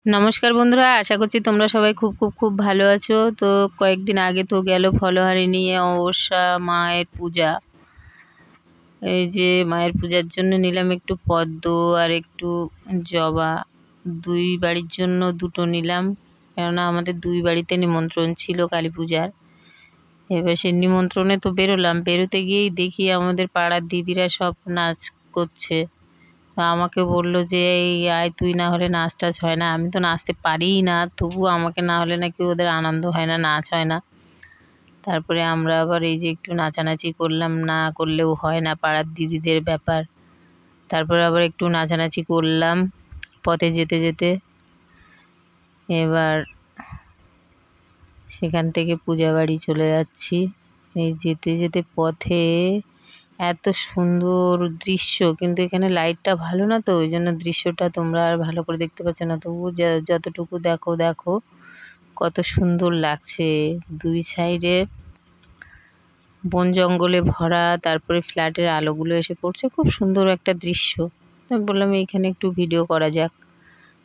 নমস্কার বন্ধুরা, আশা করছি তোমরা সবাই খুব ভালো আছো। তো কয়েকদিন আগে তো গেল ফলহারিণী অমাবস্যা, মায়ের পূজা। এই যে মায়ের পূজার জন্য নিলাম একটু পদ্ম আর একটু জবা। দুই বাড়ির জন্য দুটো নিলাম, কেননা আমাদের দুই বাড়িতে নিমন্ত্রণ ছিল কালী পূজার। এবার সে নিমন্ত্রণে তো বেরোলাম, বেরোতে গিয়েই দেখি আমাদের পাড়ার দিদিরা সব নাচ করছে। আমাকে বলল যে এই আয় তুই, না হলে নাচ টাচ হয় না। আমি তো নাচতে পারিই না, তবুও আমাকে না হলে নাকি ওদের আনন্দ হয় না, নাচ হয় না। তারপরে আমরা আবার এই যে একটু নাচানাচি করলাম, না করলেও হয় না, পাড়ার দিদিদের ব্যাপার। তারপরে আবার একটু নাচানাচি করলাম পথে যেতে যেতে। এবার সেখান থেকে পূজা বাড়ি চলে যাচ্ছি। এই যেতে যেতে পথে এত সুন্দর দৃশ্য, কিন্তু এখানে লাইটটা ভালো না, তো ওই জন্য দৃশ্যটা তোমরা আর ভালো করে দেখতে পাচ্ছ না। তবু যতটুকু দেখো কত সুন্দর লাগছে। দুই সাইডে বন জঙ্গলে ভরা, তারপরে ফ্ল্যাটের আলোগুলো এসে পড়ছে, খুব সুন্দর একটা দৃশ্য। আমি বললাম এইখানে একটু ভিডিও করা যাক।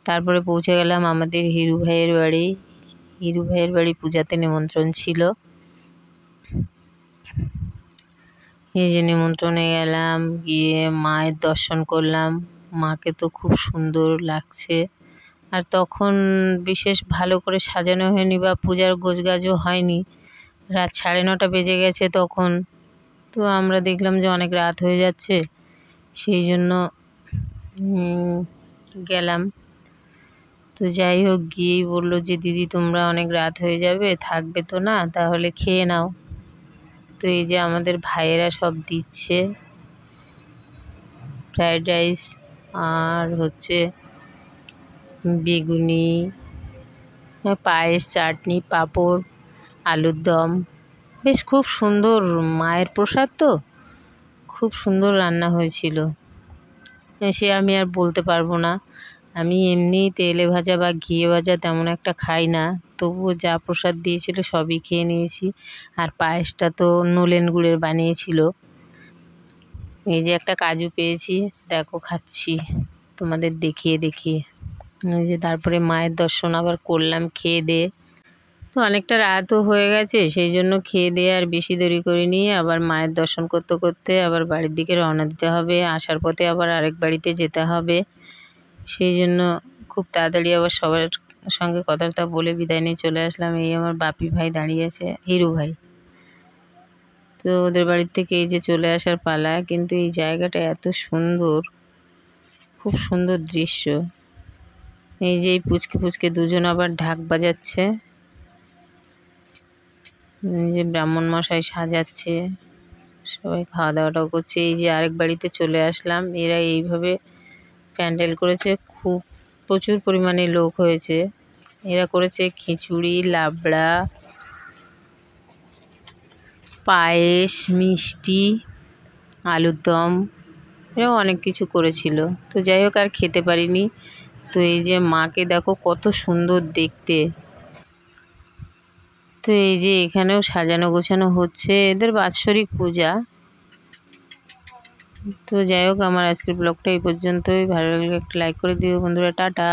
তারপরে পৌঁছে গেলাম আমাদের হিরু ভাইয়ের বাড়ি। হিরু ভাইয়ের বাড়ি পূজাতে নিমন্ত্রণ ছিল। এই যে নিমন্ত্রণে গেলাম, গিয়ে মায়ের দর্শন করলাম। মাকে তো খুব সুন্দর লাগছে। আর তখন বিশেষ ভালো করে সাজানো হয়নি বা পূজার গোছগাছও হয়নি, রাত 9:30 বেজে গেছে তখন। তো আমরা দেখলাম যে অনেক রাত হয়ে যাচ্ছে, সেই জন্য গেলাম। তো যাই হোক, গিয়েই বললো যে দিদি তোমরা অনেক রাত হয়ে যাবে, থাকবে তো না, তাহলে খেয়ে নাও। তো এই যে আমাদের ভাইয়েরা সব দিচ্ছে ফ্রায়েড রাইস, আর হচ্ছে বেগুনি, পায়েস, চাটনি, পাঁপড়, আলুর দম। বেশ খুব সুন্দর, মায়ের প্রসাদ তো খুব সুন্দর রান্না হয়েছিল। সে আমি আর বলতে পারবো না। আমি এমনি তেলে ভাজা বা ঘিয়ে ভাজা তেমন একটা খাই না, তবুও যা প্রসাদ দিয়েছিল সবই খেয়ে নিয়েছি। আর পায়েসটা তো নলেন গুড়ের বানিয়েছিল। এই যে একটা কাজু পেয়েছি, দেখো খাচ্ছি তোমাদের দেখিয়ে দেখিয়ে। এই যে তারপরে মায়ের দর্শন আবার করলাম খেয়ে দিয়ে। তো অনেকটা রাতও হয়ে গেছে, সেই জন্য খেয়ে দিয়ে আর বেশি দেরি করিনি। আবার মায়ের দর্শন করতে করতে আবার বাড়ির দিকে রওনা দিতে হবে। আসার পথে আবার আরেক বাড়িতে যেতে হবে, সেই জন্য খুব তাড়াতাড়ি আবার সবার সঙ্গে কথাটা বলে বিদায় নিয়ে চলে আসলাম। এই আমার বাপি ভাই দাঁড়িয়ে আছে, হিরু ভাই। তো ওদের বাড়ির থেকে এই যে চলে আসার পালা। কিন্তু এই জায়গাটা এত সুন্দর, খুব সুন্দর দৃশ্য। এই যে এই পুচকে দুজন আবার ঢাক বাজাচ্ছে, যে ব্রাহ্মণ মশাই সাজাচ্ছে, সবাই খাওয়া দাওয়াটাও করছে। এই যে আরেক বাড়িতে চলে আসলাম, এরা এইভাবে প্যান্ডেল করেছে, খুব প্রচুর পরিমাণে লোক হয়েছে। এরা করেছে খিচুড়ি, লাবড়া, পায়েস, মিষ্টি, আলুর দম, এরাও অনেক কিছু করেছিল। তো যাই হোক, আর খেতে পারিনি। তো এই যে মাকে দেখো কত সুন্দর দেখতে। তো এই যে এখানেও সাজানো গোছানো হচ্ছে, এদের বাৎসরিক পূজা। তো যাই হোক, আমার আজকের ব্লগটা এই পর্যন্তই। ভালো লাগলে একটা লাইক করে দিও বন্ধুরা। টাটা।